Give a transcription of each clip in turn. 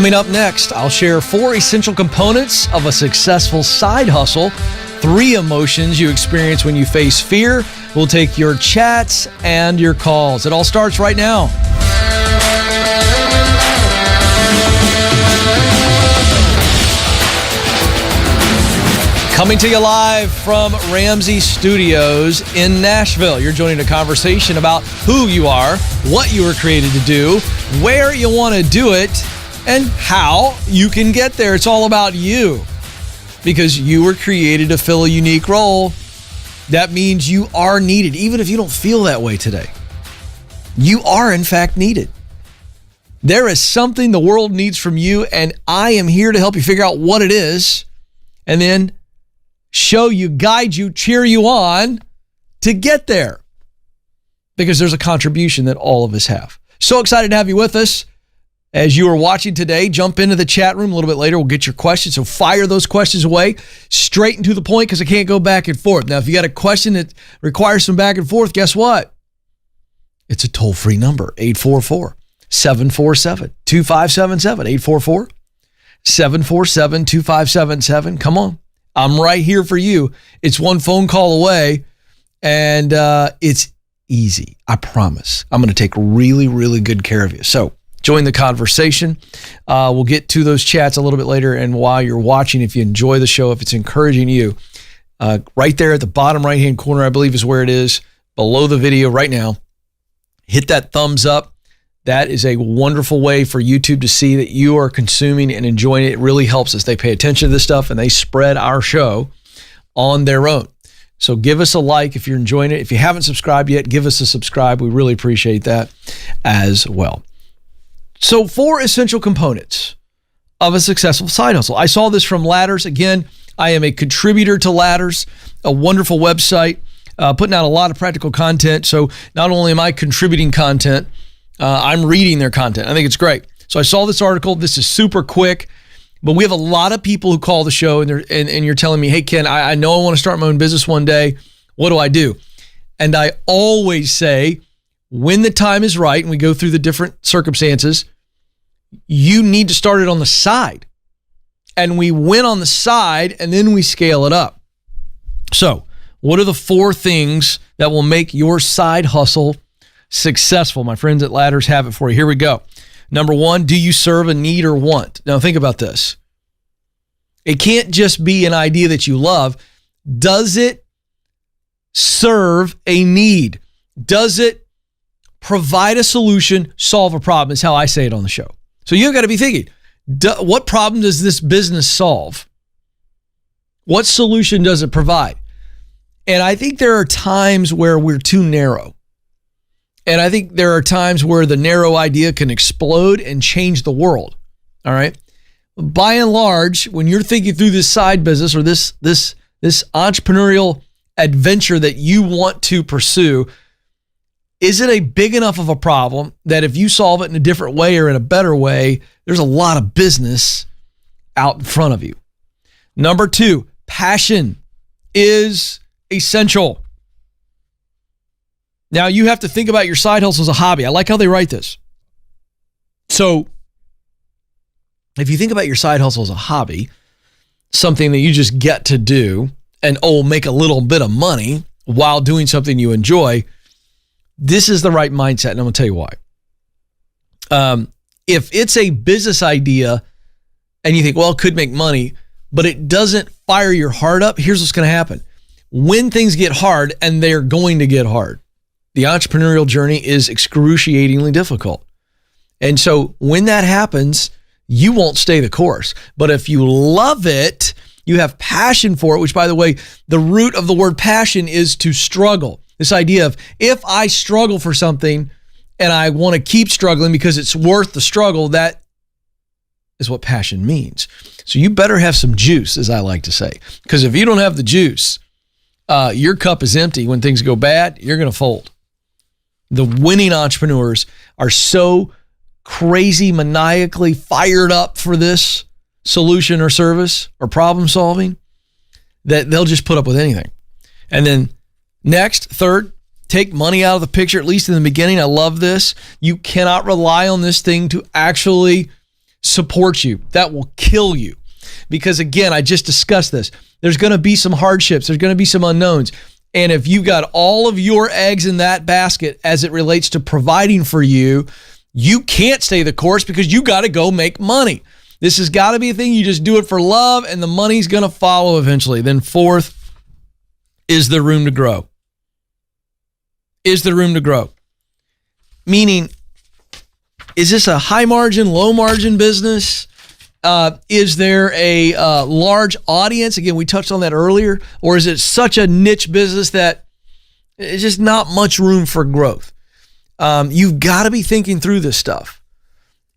Coming up next, I'll share 4 essential components of a successful side hustle, 3 emotions you experience when you face fear. We'll take your chats and your calls. It all starts right now. Coming to you live from Ramsey Studios in Nashville. You're joining a conversation about who you are, what you were created to do, where you want to do it, and how you can get there. It's all about you because you were created to fill a unique role. That means you are needed, even if you don't feel that way today. You are, in fact, needed. There is something the world needs from you, and I am here to help you figure out what it is and then show you, guide you, cheer you on to get there because there's a contribution that all of us have. So excited to have you with us. As you are watching today, jump into the chat room a little bit later. We'll get your questions. So fire those questions away straight and to the point because I can't go back and forth. Now, if you got a question that requires some back and forth, guess what? It's a toll-free number, 844-747-2577, 844-747-2577. Come on. I'm right here for you. It's one phone call away, and it's easy. I promise. I'm going to take really, really good care of you. So join the conversation. We'll get to those chats a little bit later. And while you're watching, if you enjoy the show, if it's encouraging you, right there at the bottom right-hand corner, I believe is where it is, below the video right now, hit that thumbs up. That is a wonderful way for YouTube to see that you are consuming and enjoying it. It really helps us. They pay attention to this stuff and they spread our show on their own. So give us a like if you're enjoying it. If you haven't subscribed yet, give us a subscribe. We really appreciate that as well. So 4 essential components of a successful side hustle. I saw this from Ladders. Again, I am a contributor to Ladders, a wonderful website, putting out a lot of practical content. So not only am I contributing content, I'm reading their content. I think it's great. So I saw this article. This is super quick, but we have a lot of people who call the show and you're telling me, hey, Ken, I know I want to start my own business one day. What do I do? And I always say, when the time is right, and we go through the different circumstances, you need to start it on the side. And we win on the side, and then we scale it up. So what are the 4 things that will make your side hustle successful? My friends at Ladders have it for you. Here we go. Number 1, do you serve a need or want? Now think about this. It can't just be an idea that you love. Does it serve a need? Does it provide a solution, solve a problem, is how I say it on the show. So you've got to be thinking, what problem does this business solve? What solution does it provide? And I think there are times where we're too narrow. And I think there are times where the narrow idea can explode and change the world. All right. By and large, when you're thinking through this side business or this entrepreneurial adventure that you want to pursue, is it a big enough of a problem that if you solve it in a different way or in a better way, there's a lot of business out in front of you? Number 2, passion is essential. Now, you have to think about your side hustle as a hobby. I like how they write this. So if you think about your side hustle as a hobby, something that you just get to do and, make a little bit of money while doing something you enjoy, this is the right mindset, and I'm going to tell you why. If it's a business idea and you think, well, it could make money, but it doesn't fire your heart up, here's what's going to happen. When things get hard, and they're going to get hard, the entrepreneurial journey is excruciatingly difficult. And so when that happens, you won't stay the course. But if you love it, you have passion for it, which, by the way, the root of the word passion is to struggle. This idea of, if I struggle for something and I want to keep struggling because it's worth the struggle, that is what passion means. So you better have some juice, as I like to say, because if you don't have the juice, your cup is empty. When things go bad, you're going to fold. The winning entrepreneurs are so crazy, maniacally fired up for this solution or service or problem solving that they'll just put up with anything. And then next, 3rd, take money out of the picture, at least in the beginning. I love this. You cannot rely on this thing to actually support you. That will kill you. Because again, I just discussed this. There's going to be some hardships. There's going to be some unknowns. And if you got all of your eggs in that basket as it relates to providing for you, you can't stay the course because you got to go make money. This has got to be a thing. You just do it for love and the money's going to follow eventually. Then fourth, is there room to grow? Is there room to grow? Meaning, is this a high margin, low margin business? Is there a large audience? Again, we touched on that earlier. Or is it such a niche business that it's just not much room for growth? You've got to be thinking through this stuff.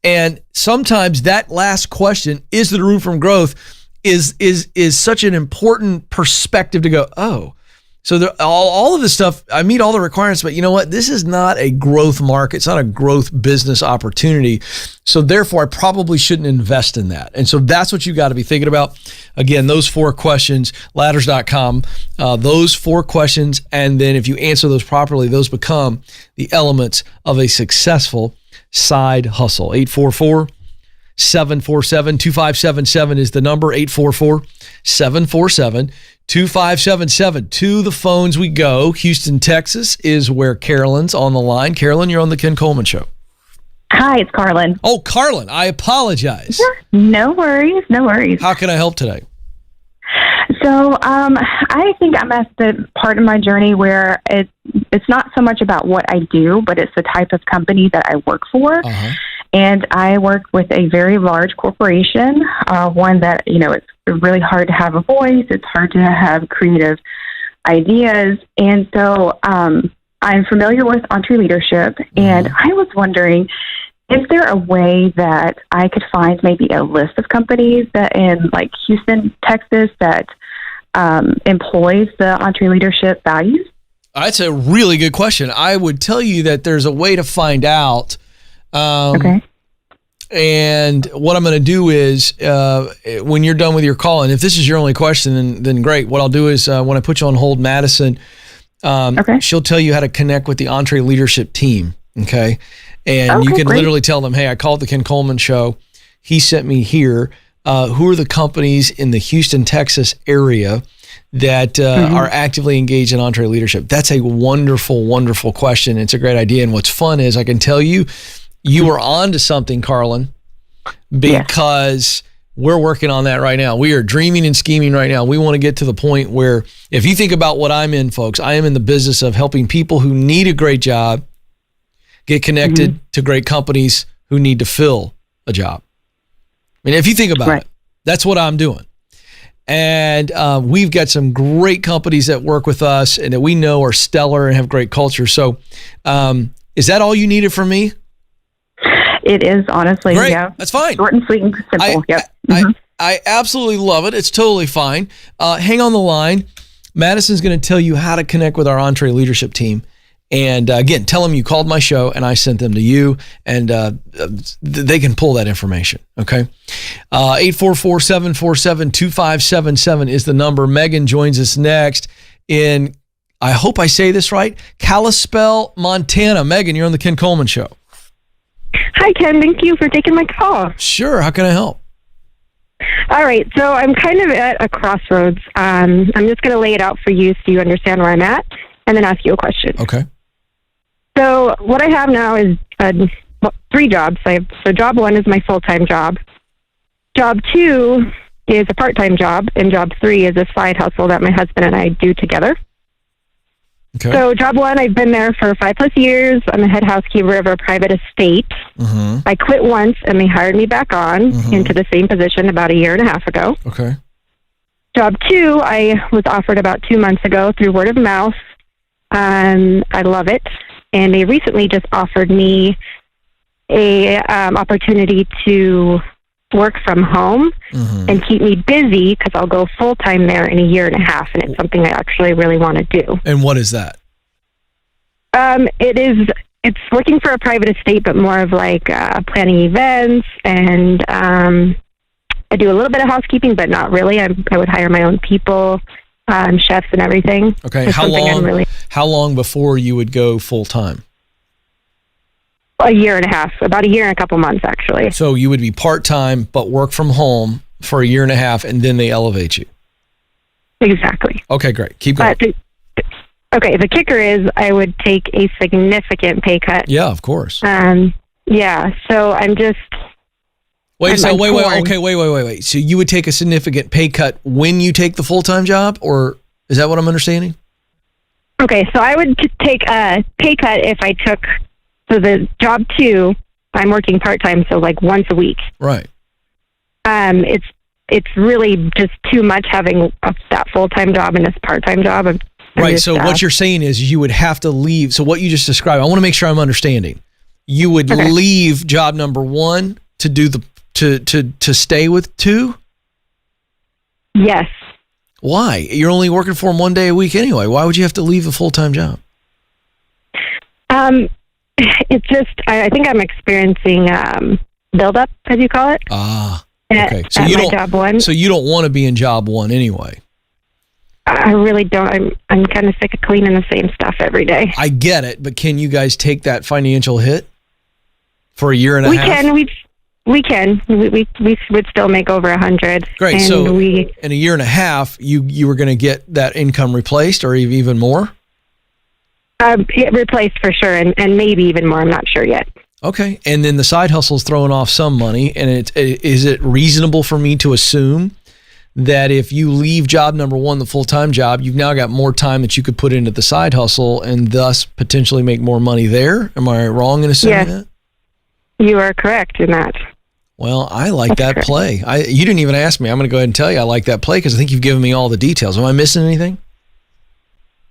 And sometimes that last question, is there room for growth, is such an important perspective to go, oh, so all of this stuff, I meet all the requirements, but you know what? This is not a growth market. It's not a growth business opportunity. So therefore, I probably shouldn't invest in that. And so that's what you got to be thinking about. Again, those 4 questions, ladders.com, those 4 questions. And then if you answer those properly, those become the elements of a successful side hustle. 844-747-2577 is the number. 844-747-2577. To the phones we go. Houston, Texas is where Carolyn's on the line. Carolyn, you're on the Ken Coleman Show. Hi, it's Carlin. Oh, Carlin, I apologize. No worries, no worries. How can I help today? So I think I'm at the part of my journey where it's not so much about what I do, but it's the type of company that I work for. Uh-huh. And I work with a very large corporation, one that, it's really hard to have a voice. It's hard to have creative ideas. And so I'm familiar with EntreLeadership, and I was wondering, is there a way that I could find maybe a list of companies that in like Houston, Texas, that employs the EntreLeadership values? That's a really good question. I would tell you that there's a way to find out. Okay. And what I'm going to do is, when you're done with your call, and if this is your only question, then great. What I'll do is, when I put you on hold, Madison, she'll tell you how to connect with the EntreLeadership team. Okay. And you can literally tell them, hey, I called the Ken Coleman Show. He sent me here. Who are the companies in the Houston, Texas area that are actively engaged in EntreLeadership? That's a wonderful, wonderful question. It's a great idea. And what's fun is I can tell you, you are on to something, Carlin, because we're working on that right now. We are dreaming and scheming right now. We want to get to the point where, if you think about what I'm in, folks, I am in the business of helping people who need a great job get connected to great companies who need to fill a job. I mean, if you think about it, that's what I'm doing. And we've got some great companies that work with us and that we know are stellar and have great culture. So is that all you needed from me? It is, honestly. Great. Yeah. That's fine. Short and sweet and simple. I absolutely love it. It's totally fine. Hang on the line. Madison's going to tell you how to connect with our EntreLeadership team. And again, tell them you called my show and I sent them to you, and they can pull that information. Okay. 844-747-2577 is the number. Megan joins us next in, I hope I say this right, Kalispell, Montana. Megan, you're on the Ken Coleman Show. Hi, Ken. Thank you for taking my call. Sure. How can I help? All right. So I'm kind of at a crossroads. I'm just going to lay it out for you so you understand where I'm at, and then ask you a question. Okay. So what I have now is 3 jobs. So job 1 is my full-time job. Job 2 is a part-time job, and job 3 is a side hustle that my husband and I do together. Okay. So job 1, I've been there for 5+ years. I'm the head housekeeper of a private estate. I quit once, and they hired me back on into the same position about 1.5 years ago. Okay. Job 2, I was offered about 2 months ago through word of mouth. I love it. And they recently just offered me a opportunity to work from home and keep me busy, because I'll go full-time there in 1.5 years, and it's something I actually really want to do. And what is that? It's working for a private estate, but more of like planning events, and I do a little bit of housekeeping, but not really. I would hire my own people, chefs and everything. Okay. How long before you would go full-time? A year and a half, about a year and a couple months, actually. So you would be part-time, but work from home for a year and a half, and then they elevate you. Exactly. Okay, great. Keep going. The kicker is I would take a significant pay cut. Yeah, of course. Yeah, so I'm just... Wait. So you would take a significant pay cut when you take the full-time job, or is that what I'm understanding? Okay, so I would take a pay cut if I took... So the job 2, I'm working part-time, so like once a week. Right. It's really just too much having that full-time job and this part-time job. Right, so what you're saying is you would have to leave. So what you just described, I want to make sure I'm understanding. You would leave job number 1 to do to stay with 2? Yes. Why? You're only working for them 1 day a week anyway. Why would you have to leave a full-time job? It's just, I think I'm experiencing build-up, as you call it. Okay. So you don't, job 1. So you don't want to be in job 1 anyway. I really don't. I'm kind of sick of cleaning the same stuff every day. I get it, but can you guys take that financial hit for a year and a half? We can. We would still make over 100. Great. So in a year and a half, you were going to get that income replaced, or even more? Replaced for sure, and maybe even more. I'm not sure yet. Okay. And then the side hustle is throwing off some money, and is it reasonable for me to assume that if you leave job number 1, the full-time job, you've now got more time that you could put into the side hustle and thus potentially make more money there? Am I wrong in assuming that? You are correct in that. Well, I like that play. You didn't even ask me. I'm going to go ahead and tell you I like that play because I think you've given me all the details. Am I missing anything?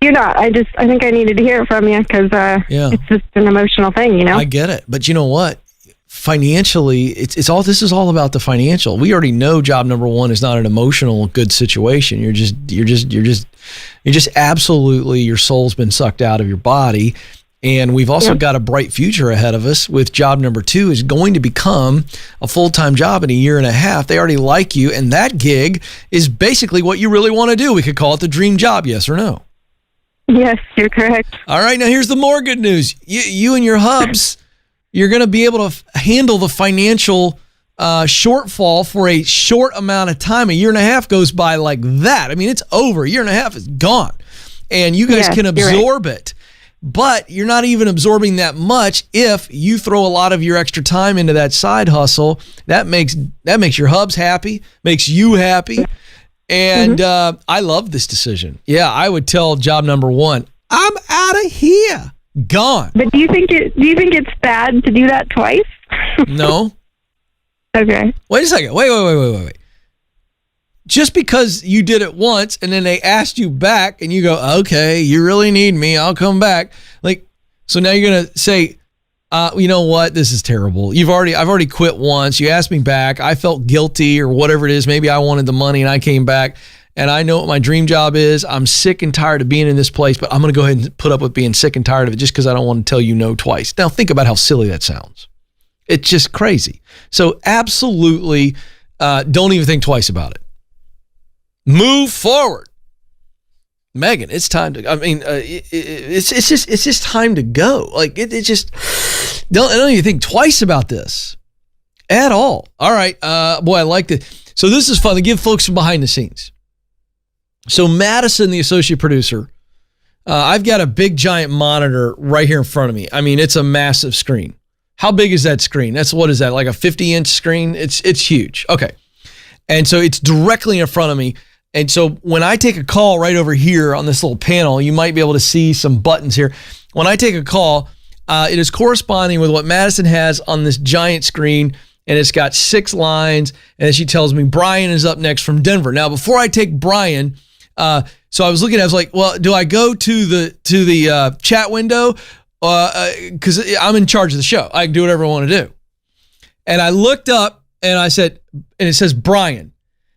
You're not. I think I needed to hear it from you because it's just an emotional thing, you know? I get it. But you know what? Financially, this is all about the financial. We already know job number 1 is not an emotional good situation. You're just absolutely, your soul's been sucked out of your body. And we've also got a bright future ahead of us with job number 2 is going to become a full-time job in a year and a half. They already like you. And that gig is basically what you really want to do. We could call it the dream job. Yes or no? Yes, you're correct. All right. Now here's the more good news. You and your hubs, you're going to be able to handle the financial shortfall for a short amount of time. A year and a half goes by like that. I mean, it's over. A year and a half is gone. And you guys can absorb it. But you're not even absorbing that much if you throw a lot of your extra time into that side hustle. That makes your hubs happy, makes you happy. And I love this decision. Yeah, I would tell job number 1, I'm out of here. Gone. But do you think it's bad to do that twice? No. Okay. Wait a second. Wait. Just because you did it once and then they asked you back and you go, okay, you really need me, I'll come back. Like, so now you're going to say, you know what? This is terrible. I've already quit once. You asked me back. I felt guilty or whatever it is. Maybe I wanted the money and I came back and I know what my dream job is. I'm sick and tired of being in this place, but I'm going to go ahead and put up with being sick and tired of it just because I don't want to tell you no twice. Now think about how silly that sounds. It's just crazy. So absolutely don't even think twice about it. Move forward. Megan, it's time to, it's just time to go. Like it just, don't even think twice about this at all. All right. Boy, I like it. So this is fun to give folks some behind the scenes. So Madison, the associate producer, I've got a big giant monitor right here in front of me. I mean, it's a massive screen. How big is that screen? What is that? Like a 50-inch screen? It's huge. Okay. And so it's directly in front of me. And so when I take a call right over here on this little panel, you might be able to see some buttons here. When I take a call, it is corresponding with what Madison has on this giant screen, and it's got 6 lines, and she tells me Brian is up next from Denver. Now, before I take Brian, so I was like, well, do I go to the chat window? Because I'm in charge of the show. I can do whatever I want to do. And I looked up, and I said, and it says Brian.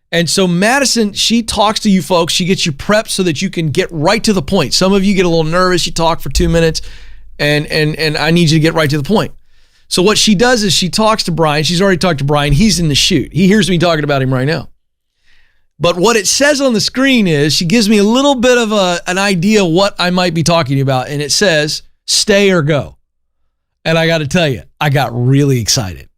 And so Madison, she talks to you folks. She gets you prepped so that you can get right to the point. Some of you get a little nervous. You talk for 2 minutes, and I need you to get right to the point. So what she does is she talks to Brian. She's already talked to Brian. He's in the shoot. He hears me talking about him right now. But what it says on the screen is she gives me a little bit of an idea what I might be talking about. And it says, stay or go. And I got to tell you, I got really excited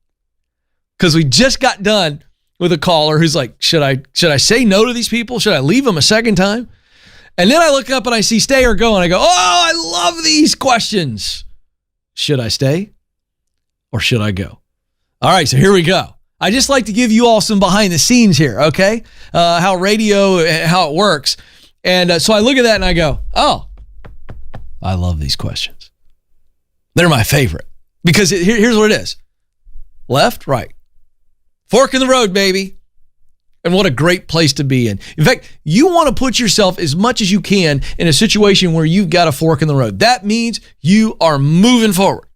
because we just got done with a caller who's like, should I say no to these people? Should I leave them a second time? And then I look up and I see stay or go, and I go, oh, I love these questions. Should I stay or should I go? All right, so here we go. I just like to give you all some behind the scenes here, okay? How radio, how it works. And so I look at that and I go, oh, I love these questions. They're my favorite because here's what it is. Left, right. Fork in the road, baby. And what a great place to be in. In fact, you want to put yourself as much as you can in a situation where you've got a fork in the road. That means you are moving forward.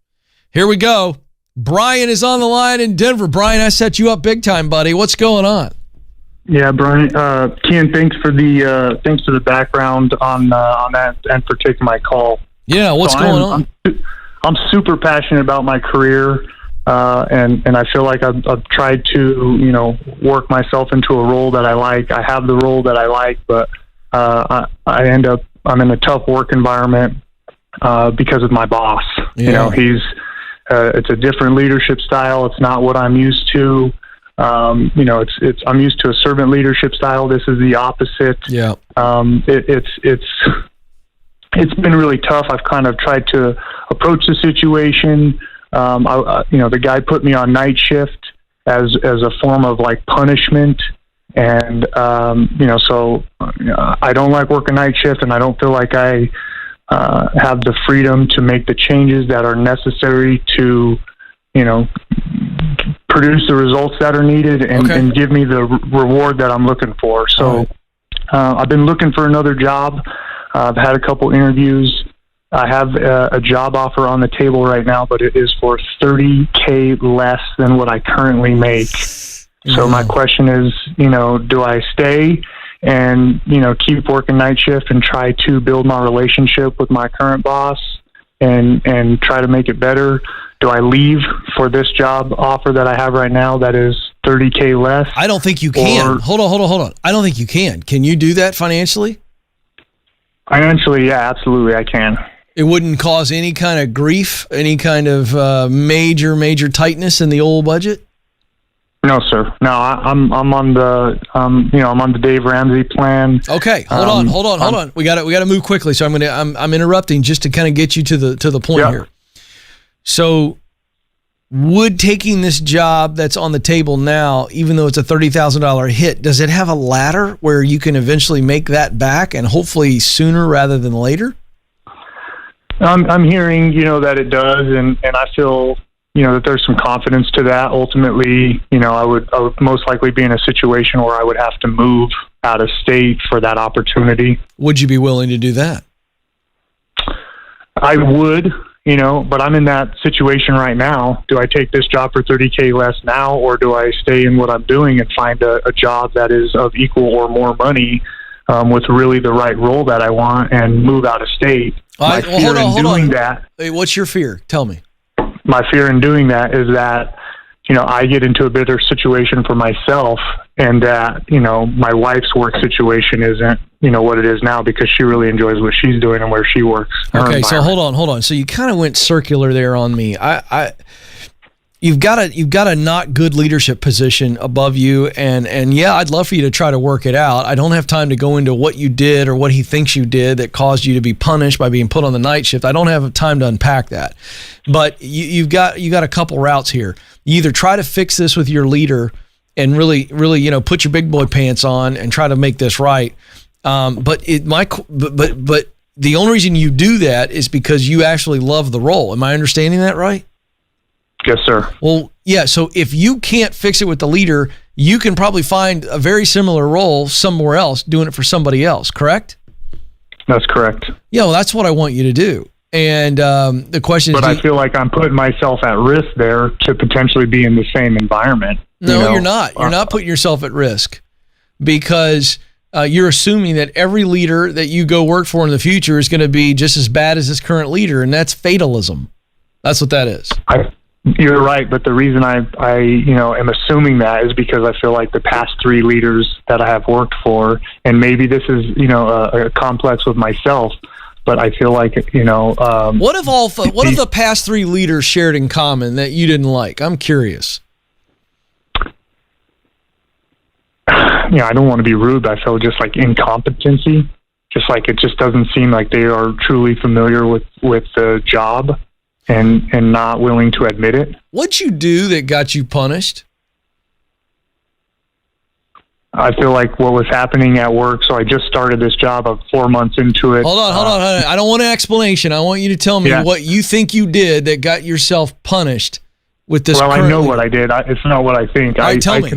Here we go. Brian is on the line in Denver. Brian, I set you up big time, buddy. What's going on? Yeah, Brian. Ken, thanks for the background on that and for taking my call. Yeah, what's going on? I'm super passionate about my career. And I feel like I've tried to, work myself into a role that I like. I have the role that I like, but I'm in a tough work environment because of my boss. Yeah. It's a different leadership style. It's not what I'm used to. I'm used to a servant leadership style. This is the opposite. Yeah. It's been really tough. I've kind of tried to approach the situation. The guy put me on night shift as a form of like punishment. And, so I don't like working night shift, and I don't feel like I have the freedom to make the changes that are necessary to, produce the results that are needed and give me the reward that I'm looking for. So I've been looking for another job. I've had a couple interviews. I have a job offer on the table right now, but it is for $30K less than what I currently make. So my question is, do I stay and, keep working night shift and try to build my relationship with my current boss and try to make it better? Do I leave for this job offer that I have right now that is $30K less? I don't think you can. Hold on. I don't think you can. Can you do that financially? Financially, yeah, absolutely, I can. It wouldn't cause any kind of grief, any kind of major tightness in the old budget? No, sir. No, I'm on the I'm on the Dave Ramsey plan. Okay, hold on. We got to move quickly. So I'm interrupting just to kind of get you to the point here. So, would taking this job that's on the table now, even though it's a $30,000 hit, does it have a ladder where you can eventually make that back, and hopefully sooner rather than later? I'm hearing, that it does, and I feel, that there's some confidence to that. Ultimately, I would most likely be in a situation where I would have to move out of state for that opportunity. Would you be willing to do that? I would, but I'm in that situation right now. Do I take this job for $30K less now, or do I stay in what I'm doing and find a job that is of equal or more money with really the right role that I want and move out of state? Hold on. Hey, what's your fear? Tell me. My fear in doing that is that, I get into a bitter situation for myself, and that, my wife's work situation isn't, what it is now, because she really enjoys what she's doing and where she works. Okay, so hold on. So you kind of went circular there on me. You've got a not good leadership position above you, and yeah, I'd love for you to try to work it out. I don't have time to go into what you did or what he thinks you did that caused you to be punished by being put on the night shift. I don't have time to unpack that. But you've got a couple routes here. You either try to fix this with your leader and really put your big boy pants on and try to make this right. But the only reason you do that is because you actually love the role. Am I understanding that right? Yes, sir. Well, yeah, so if you can't fix it with the leader, you can probably find a very similar role somewhere else doing it for somebody else, correct? That's correct. Yeah, well, that's what I want you to do. And the question is... But I feel like I'm putting myself at risk there to potentially be in the same environment. No, you're not. You're not putting yourself at risk because you're assuming that every leader that you go work for in the future is going to be just as bad as this current leader, and that's fatalism. That's what that is. You're right, but the reason I am assuming that is because I feel like the past 3 leaders that I have worked for, and maybe this is, a complex with myself, but I feel like, what have the past 3 leaders shared in common that you didn't like? I'm curious. I don't want to be rude, but I feel just like incompetency. Just like it just doesn't seem like they are truly familiar with the job and not willing to admit it. What'd you do that got you punished? I feel like what was happening at work, so I just started this job. I'm 4 months into it. Hold on. I don't want an explanation. I want you to tell me what you think you did that got yourself punished with this. Well, I know what I did. It's not what I think. All right, tell me.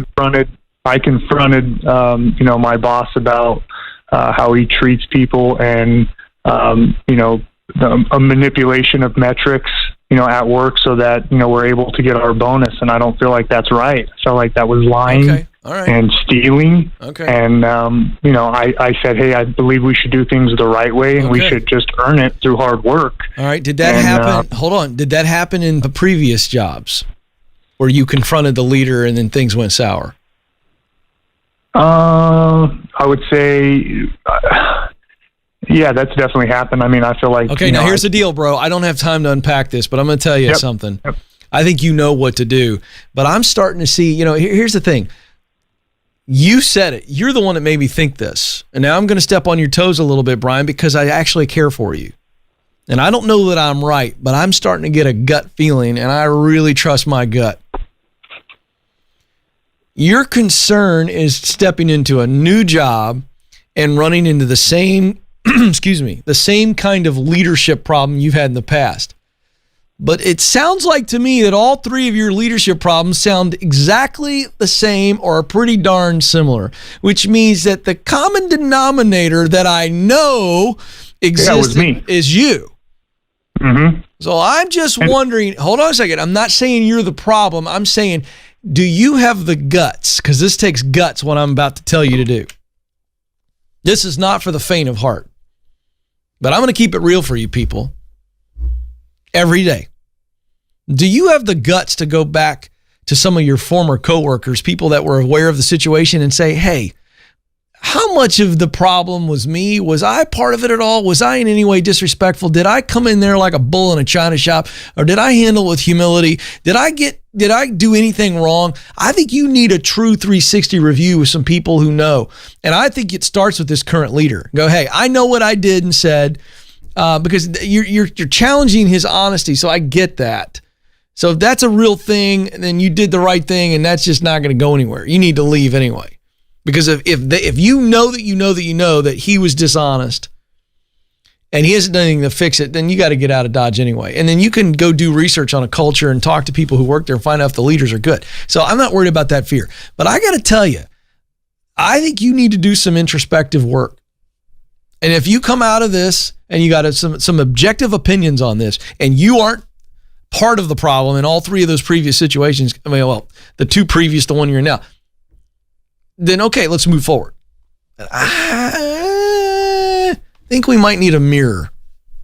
I confronted my boss about how he treats people and, a manipulation of metrics, at work so that, we're able to get our bonus. And I don't feel like that's right. I felt like that was lying. Okay. All right. And stealing. Okay. And, I said, hey, I believe we should do things the right way and we should just earn it through hard work. All right. Did that happen? Hold on. Did that happen in the previous jobs where you confronted the leader and then things went sour? I would say, yeah, that's definitely happened. I mean, I feel like... Okay, now here's the deal, bro. I don't have time to unpack this, but I'm going to tell you something. Yep. I think you know what to do, but I'm starting to see, here's the thing. You said it. You're the one that made me think this. And now I'm going to step on your toes a little bit, Brian, because I actually care for you. And I don't know that I'm right, but I'm starting to get a gut feeling, and I really trust my gut. Your concern is stepping into a new job and running into the same, the same kind of leadership problem you've had in the past. But it sounds like to me that all 3 of your leadership problems sound exactly the same or pretty darn similar, which means that the common denominator that I know exists is you. Mm-hmm. So I'm just wondering, hold on a second. I'm not saying you're the problem. I'm saying, do you have the guts? Because this takes guts, what I'm about to tell you to do. This is not for the faint of heart. But I'm going to keep it real for you people. Every day. Do you have the guts to go back to some of your former coworkers, people that were aware of the situation, and say, hey, how much of the problem was me? Was I part of it at all? Was I in any way disrespectful? Did I come in there like a bull in a china shop? Or did I handle it with humility? Did I do anything wrong? I think you need a true 360 review with some people who know. And I think it starts with this current leader. Go, hey, I know what I did and said, because you're challenging his honesty. So I get that. So if that's a real thing, then you did the right thing, and that's just not going to go anywhere. You need to leave anyway. Because if you know that he was dishonest and he hasn't done anything to fix it, then you got to get out of Dodge anyway. And then you can go do research on a culture and talk to people who work there and find out if the leaders are good. So I'm not worried about that fear. But I got to tell you, I think you need to do some introspective work. And if you come out of this and you got some objective opinions on this, and you aren't part of the problem in all 3 of those previous situations, the 2 previous to one you're in now, then okay, let's move forward. I think we might need a mirror.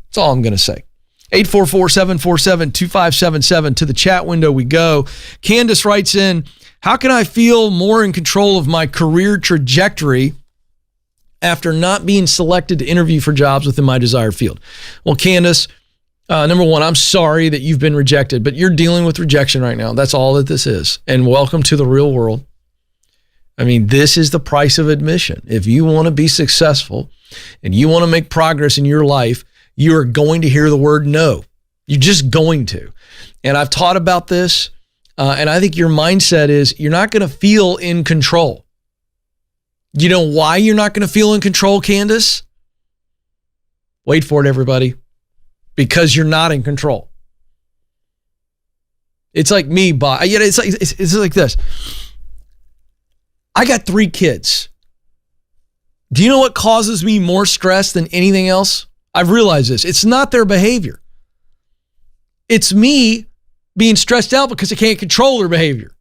That's all I'm going to say. 844-747-2577. To the chat window we go. Candace writes in, how can I feel more in control of my career trajectory after not being selected to interview for jobs within my desired field? Well, Candace, number one, I'm sorry that you've been rejected, but you're dealing with rejection right now. That's all that this is. And welcome to the real world. I mean, this is the price of admission. If you want to be successful and you want to make progress in your life, you are going to hear the word no. You're just going to. And I've taught about this, and I think your mindset is you're not going to feel in control. You know why you're not going to feel in control, Candace? Wait for it, everybody. Because you're not in control. It's like me, it's like this. I got 3 kids. Do you know what causes me more stress than anything else? I've realized this. It's not their behavior. It's me being stressed out because I can't control their behavior.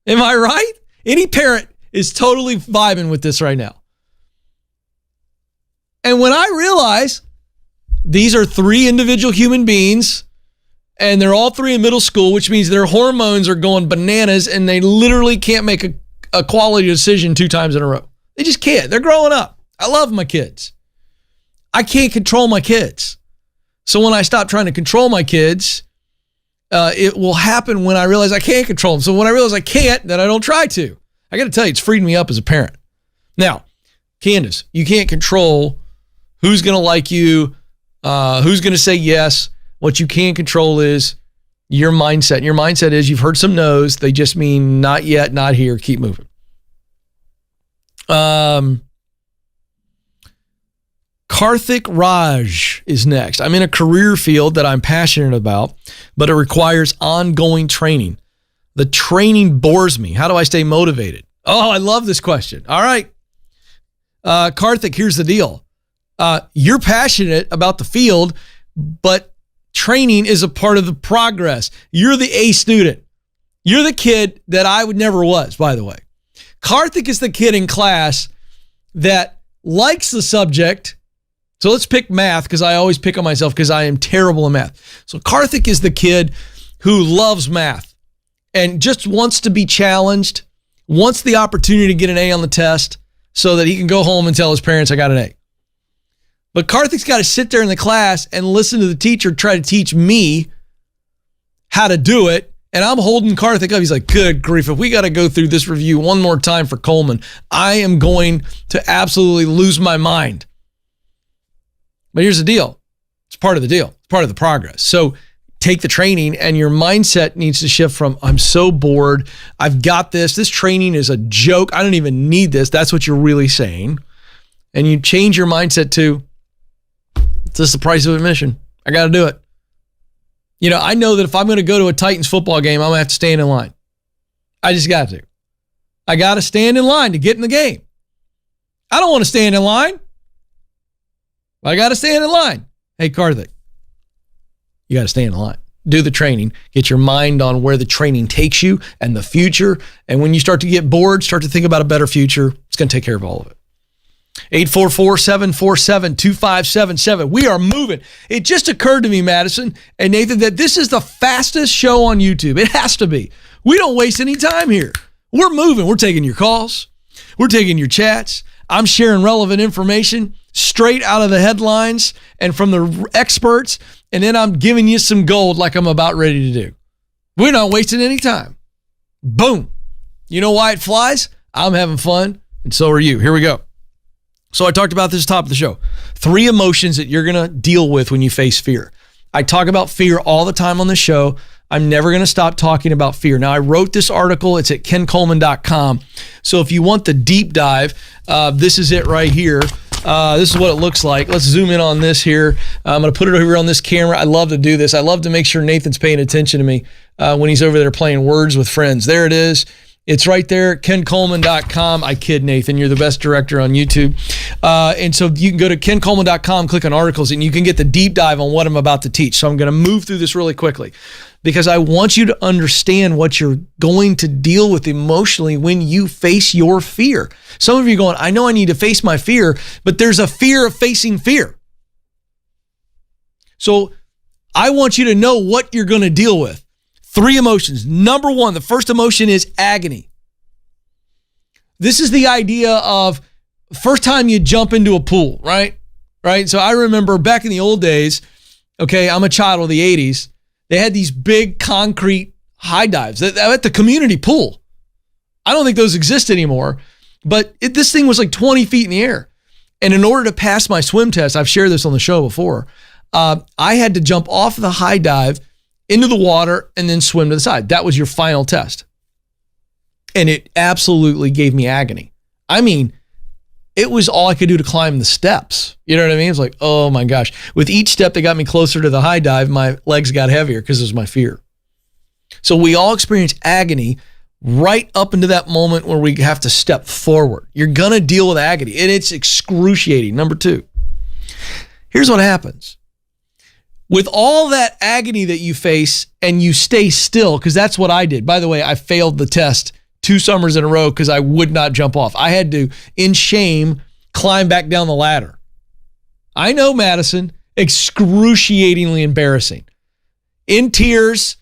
Am I right? Any parent is totally vibing with this right now. And when I realize these are 3 individual human beings and they're all 3 in middle school, which means their hormones are going bananas and they literally can't make a quality decision 2 times in a row. They just can't. They're growing up. I love my kids. I can't control my kids. So when I stop trying to control my kids, it will happen when I realize I can't control them. So when I realize I can't, then I don't try to. I got to tell you, it's freed me up as a parent. Now, Candace, you can't control who's going to like you, who's going to say yes. What you can control is your mindset. And your mindset is you've heard some no's. They just mean not yet, not here. Keep moving. Karthik Raj is next. I'm in a career field that I'm passionate about, but it requires ongoing training. The training bores me. How do I stay motivated? Oh, I love this question. All right. Karthik, here's the deal. You're passionate about the field, but training is a part of the progress. You're the A student. You're the kid that I would never was, by the way. Karthik is the kid in class that likes the subject. So let's pick math, because I always pick on myself because I am terrible in math. So Karthik is the kid who loves math and just wants to be challenged, wants the opportunity to get an A on the test so that he can go home and tell his parents, I got an A. But Karthik's got to sit there in the class and listen to the teacher try to teach me how to do it. And I'm holding Karthik up. He's like, good grief, if we got to go through this review one more time for Coleman, I am going to absolutely lose my mind. But here's the deal. It's part of the deal. It's part of the progress. So take the training, and your mindset needs to shift from, I'm so bored. I've got this. This training is a joke. I don't even need this. That's what you're really saying. And you change your mindset to, it's just the price of admission. I got to do it. You know, I know that if I'm going to go to a Titans football game, I'm going to have to stand in line. I just got to. I got to stand in line to get in the game. I don't want to stand in line. I got to stand in line. Hey, Karthik, you got to stand in line. Do the training. Get your mind on where the training takes you and the future. And when you start to get bored, start to think about a better future. It's going to take care of all of it. 844-747-2577. We are moving. It just occurred to me, Madison and Nathan, that this is the fastest show on YouTube. It has to be. We don't waste any time here. We're moving. We're taking your calls. We're taking your chats. I'm sharing relevant information straight out of the headlines and from the experts, and then I'm giving you some gold like I'm about ready to do. We're not wasting any time. Boom. You know why it flies? I'm having fun, and so are you. Here we go. So I talked about this at the top of the show. 3 emotions that you're going to deal with when you face fear. I talk about fear all the time on the show. I'm never going to stop talking about fear. Now, I wrote this article. It's at kencoleman.com. So if you want the deep dive, this is it right here. This is what it looks like. Let's zoom in on this here. I'm going to put it over here on this camera. I love to do this. I love to make sure Nathan's paying attention to me when he's over there playing words with friends. There it is. It's right there, kencoleman.com. I kid, Nathan. You're the best director on YouTube. And so you can go to kencoleman.com, click on articles, and you can get the deep dive on what I'm about to teach. So I'm going to move through this really quickly because I want you to understand what you're going to deal with emotionally when you face your fear. Some of you are going, I know I need to face my fear, but there's a fear of facing fear. So I want you to know what you're going to deal with. 3 emotions. Number 1, the first emotion is agony. This is the idea of first time you jump into a pool, right? Right? So I remember back in the old days, okay, I'm a child of the 80s, they had these big concrete high dives at the community pool. I don't think those exist anymore, but this thing was like 20 feet in the air. And in order to pass my swim test, I've shared this on the show before, I had to jump off the high dive into the water and then swim to the side. That was your final test. And it absolutely gave me agony. I mean, it was all I could do to climb the steps. You know what I mean? It's like, oh my gosh. With each step that got me closer to the high dive, my legs got heavier because it was my fear. So we all experience agony right up into that moment where we have to step forward. You're going to deal with agony, and it's excruciating. Number 2, here's what happens. With all that agony that you face and you stay still, because that's what I did. By the way, I failed the test 2 summers in a row because I would not jump off. I had to, in shame, climb back down the ladder. I know, Madison, excruciatingly embarrassing. In tears,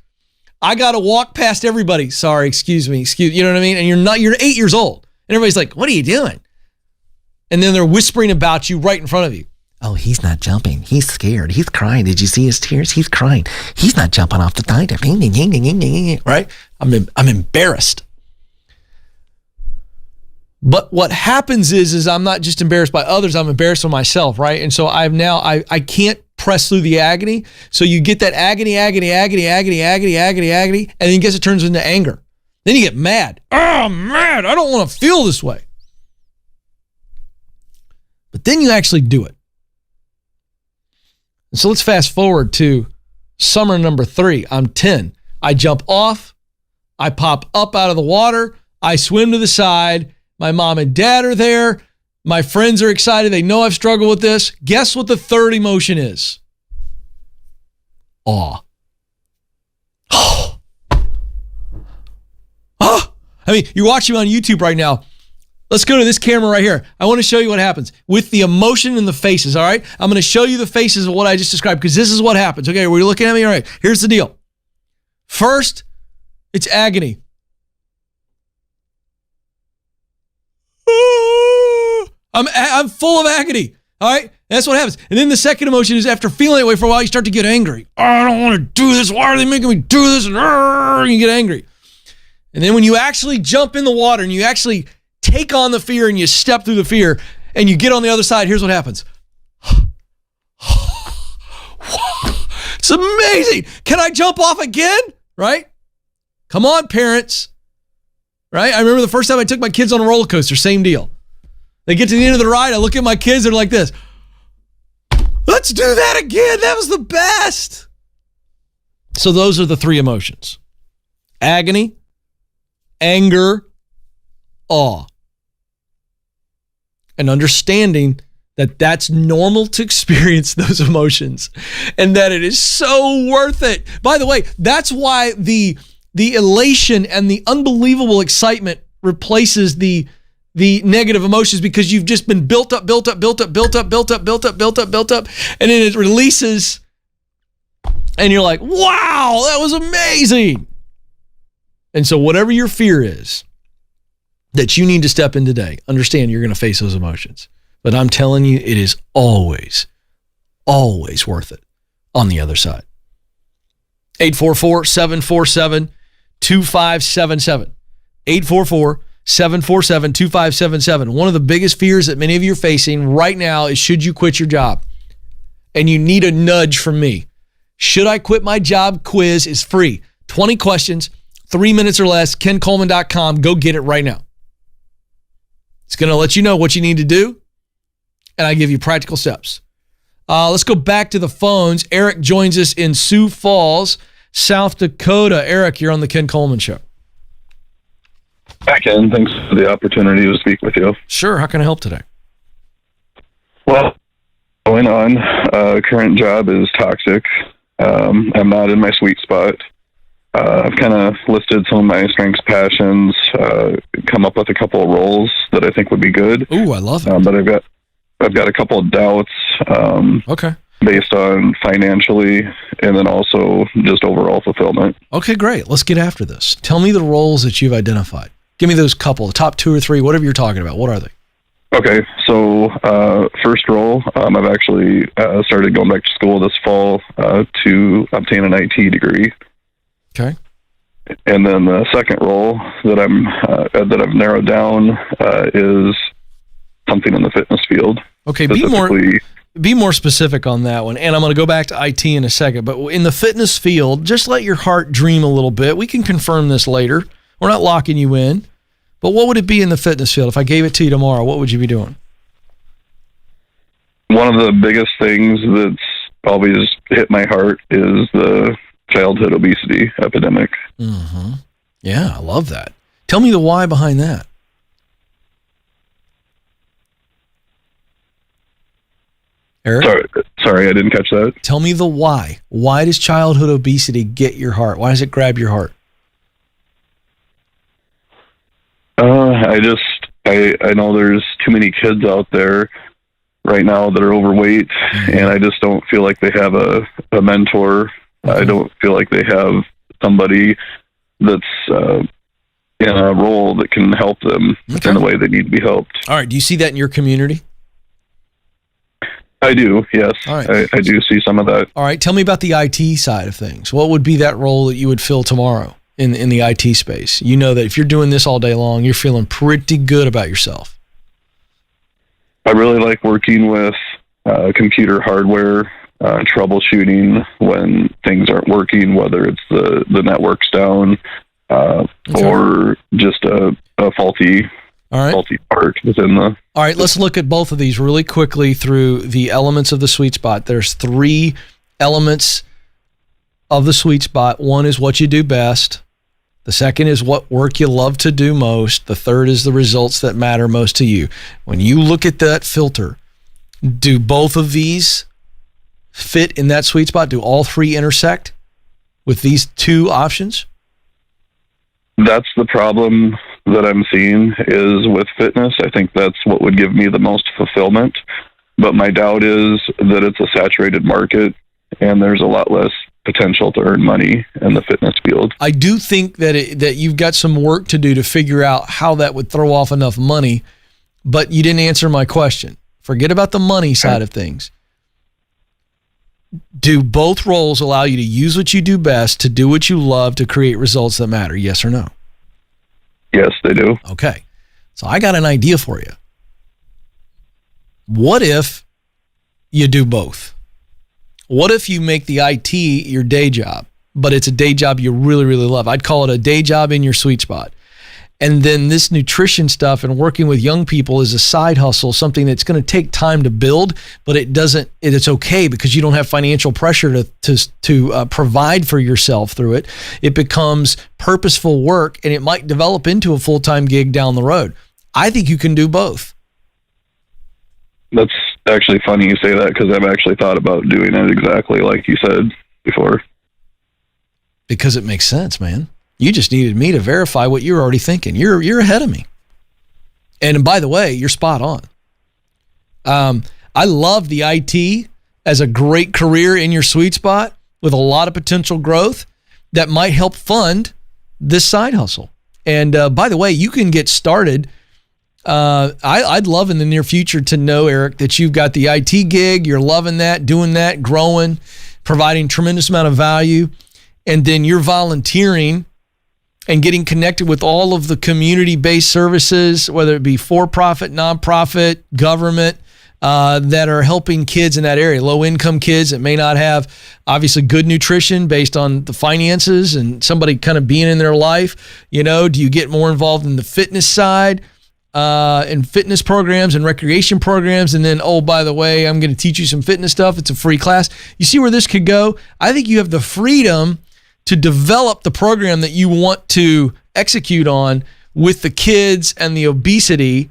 I got to walk past everybody. Sorry, excuse me, you know what I mean? And you're 8 years old. And everybody's like, what are you doing? And then they're whispering about you right in front of you. Oh, he's not jumping. He's scared. He's crying. Did you see his tears? He's crying. He's not jumping off the thing. Right? I'm embarrassed. But what happens is I'm not just embarrassed by others, I'm embarrassed by myself, right? And so I can't press through the agony. So you get that agony, and then guess it turns into anger. Then you get mad. Oh, I'm mad. I don't want to feel this way. But then you actually do it. And so let's fast forward to summer number 3. I'm 10. I jump off. I pop up out of the water. I swim to the side. My mom and dad are there. My friends are excited. They know I've struggled with this. Guess what the third emotion is? Awe. I mean, you're watching on YouTube right now. Let's go to this camera right here. I want to show you what happens with the emotion in the faces, all right? I'm going to show you the faces of what I just described because this is what happens. Okay, were you looking at me? All right, here's the deal. First, it's agony. I'm full of agony, all right? That's what happens. And then the second emotion is after feeling that way for a while, you start to get angry. Oh, I don't want to do this. Why are they making me do this? And you get angry. And then when you actually jump in the water and you actually take on the fear and you step through the fear and you get on the other side, here's what happens. It's amazing. Can I jump off again? Right? Come on, parents. Right? I remember the first time I took my kids on a roller coaster, same deal. They get to the end of the ride, I look at my kids, they're like this. Let's do that again. That was the best. So those are the 3 emotions. Agony, anger, awe. And understanding that that's normal to experience those emotions and that it is so worth it. By the way, that's why the elation and the unbelievable excitement replaces the negative emotions, because you've just been built up, and then it releases and you're like, wow, that was amazing. And so whatever your fear is that you need to step in today, understand you're going to face those emotions. But I'm telling you, it is always, always worth it on the other side. 844-747-2577. 844-747-2577. One of the biggest fears that many of you are facing right now is, should you quit your job? And you need a nudge from me. Should I quit my job quiz is free. 20 questions, 3 minutes or less, kencoleman.com. Go get it right now. It's going to let you know what you need to do, and I give you practical steps. Let's go back to the phones. Eric joins us in Sioux Falls, South Dakota. Eric, you're on the Ken Coleman Show. Hi, Ken. Thanks for the opportunity to speak with you. Sure. How can I help today? Well, going on, current job is toxic. I'm not in my sweet spot. I've kind of listed some of my strengths, passions, come up with a couple of roles that I think would be good. Ooh, I love it. But I've got a couple of doubts. Okay. Based on financially and then also just overall fulfillment. Okay, great. Let's get after this. Tell me the roles that you've identified. Give me those couple, the top 2 or 3, whatever you're talking about. What are they? Okay, so first role, I've actually started going back to school this fall to obtain an IT degree. Okay. And then the second role that I've narrowed down is something in the fitness field. Okay, be more specific on that one. And I'm going to go back to IT in a second. But in the fitness field, just let your heart dream a little bit. We can confirm this later. We're not locking you in. But what would it be in the fitness field? If I gave it to you tomorrow, what would you be doing? One of the biggest things that's always hit my heart is the childhood obesity epidemic. Mm-hmm. Yeah, I love that. Tell me the why behind that. Eric? Sorry, I didn't catch that. Tell me the why. Why does childhood obesity get your heart? Why does it grab your heart? I know there's too many kids out there right now that are overweight, and I just don't feel like they have a mentor. I don't feel like they have somebody that's in a role that can help them in the way they need to be helped. All right. Do you see that in your community? I do, yes. All right. I do see some of that. All right. Tell me about the IT side of things. What would be that role that you would fill tomorrow in the IT space? You know that if you're doing this all day long, you're feeling pretty good about yourself. I really like working with computer hardware, troubleshooting when things aren't working, whether it's the network's down or just a faulty part within the... All right, let's look at both of these really quickly through the elements of the sweet spot. There's 3 elements of the sweet spot. One is what you do best. The second is what work you love to do most. The third is the results that matter most to you. When you look at that filter, do both of these fit in that sweet spot? Do all 3 intersect with these 2 options? That's the problem that I'm seeing is with fitness. I think that's what would give me the most fulfillment. But my doubt is that it's a saturated market and there's a lot less potential to earn money in the fitness field. I do think that you've got some work to do to figure out how that would throw off enough money, but you didn't answer my question. Forget about the money side of things. Do both roles allow you to use what you do best, to do what you love, to create results that matter? Yes or no? Yes, they do. Okay. So I got an idea for you. What if you do both? What if you make the IT your day job, but it's a day job you really, really love? I'd call it a day job in your sweet spot. And then this nutrition stuff and working with young people is a side hustle, something that's going to take time to build, but it's okay because you don't have financial pressure to provide for yourself through it. It becomes purposeful work and it might develop into a full-time gig down the road. I think you can do both. That's actually funny you say that because I've actually thought about doing it exactly like you said before. Because it makes sense, man. You just needed me to verify what you're already thinking. You're ahead of me. And by the way, you're spot on. I love the IT as a great career in your sweet spot with a lot of potential growth that might help fund this side hustle. And by the way, you can get started. I'd love in the near future to know, Eric, that you've got the IT gig. You're loving that, doing that, growing, providing tremendous amount of value. And then you're volunteering and getting connected with all of the community-based services, whether it be for-profit, nonprofit, government, that are helping kids in that area, low-income kids that may not have, obviously, good nutrition based on the finances and somebody kind of being in their life. You know, do you get more involved in the fitness side, and fitness programs and recreation programs? And then, oh, by the way, I'm going to teach you some fitness stuff. It's a free class. You see where this could go? I think you have the freedom to develop the program that you want to execute on with the kids and the obesity,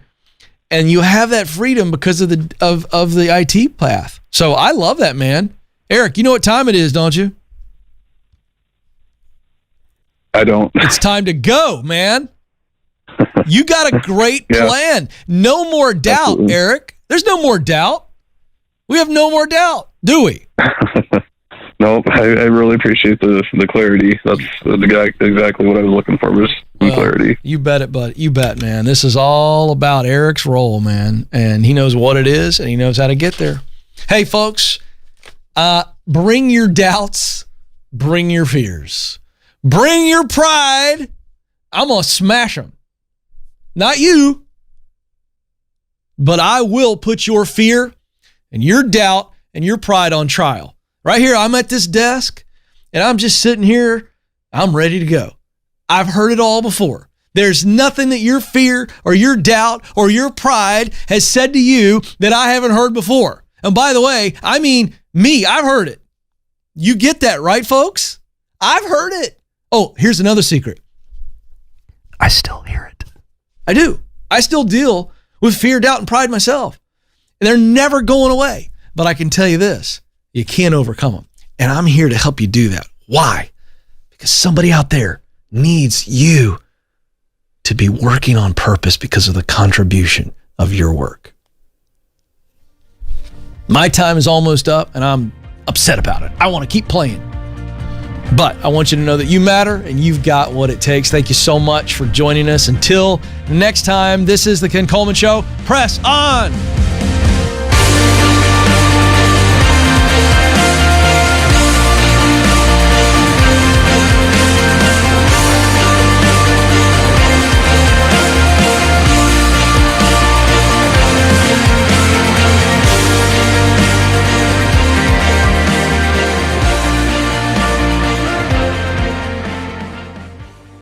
and you have that freedom because of the IT path. So I love that, man. Eric, you know what time it is, don't you? I don't. It's time to go, man. You got a great plan. No more doubt, absolutely. Eric. There's no more doubt. We have no more doubt, do we? No, I really appreciate the clarity. That's exactly what I was looking for, was some clarity. You bet it, buddy. You bet, man. This is all about Eric's role, man. And he knows what it is, and he knows how to get there. Hey, folks, bring your doubts. Bring your fears. Bring your pride. I'm going to smash them. Not you, but I will put your fear and your doubt and your pride on trial. Right here, I'm at this desk, and I'm just sitting here. I'm ready to go. I've heard it all before. There's nothing that your fear or your doubt or your pride has said to you that I haven't heard before. And by the way, I mean me. I've heard it. You get that, right, folks? I've heard it. Oh, here's another secret. I still hear it. I do. I still deal with fear, doubt, and pride myself. And they're never going away. But I can tell you this. You can't overcome them. And I'm here to help you do that. Why? Because somebody out there needs you to be working on purpose because of the contribution of your work. My time is almost up, and I'm upset about it. I want to keep playing. But I want you to know that you matter, and you've got what it takes. Thank you so much for joining us. Until next time, this is the Ken Coleman Show. Press on!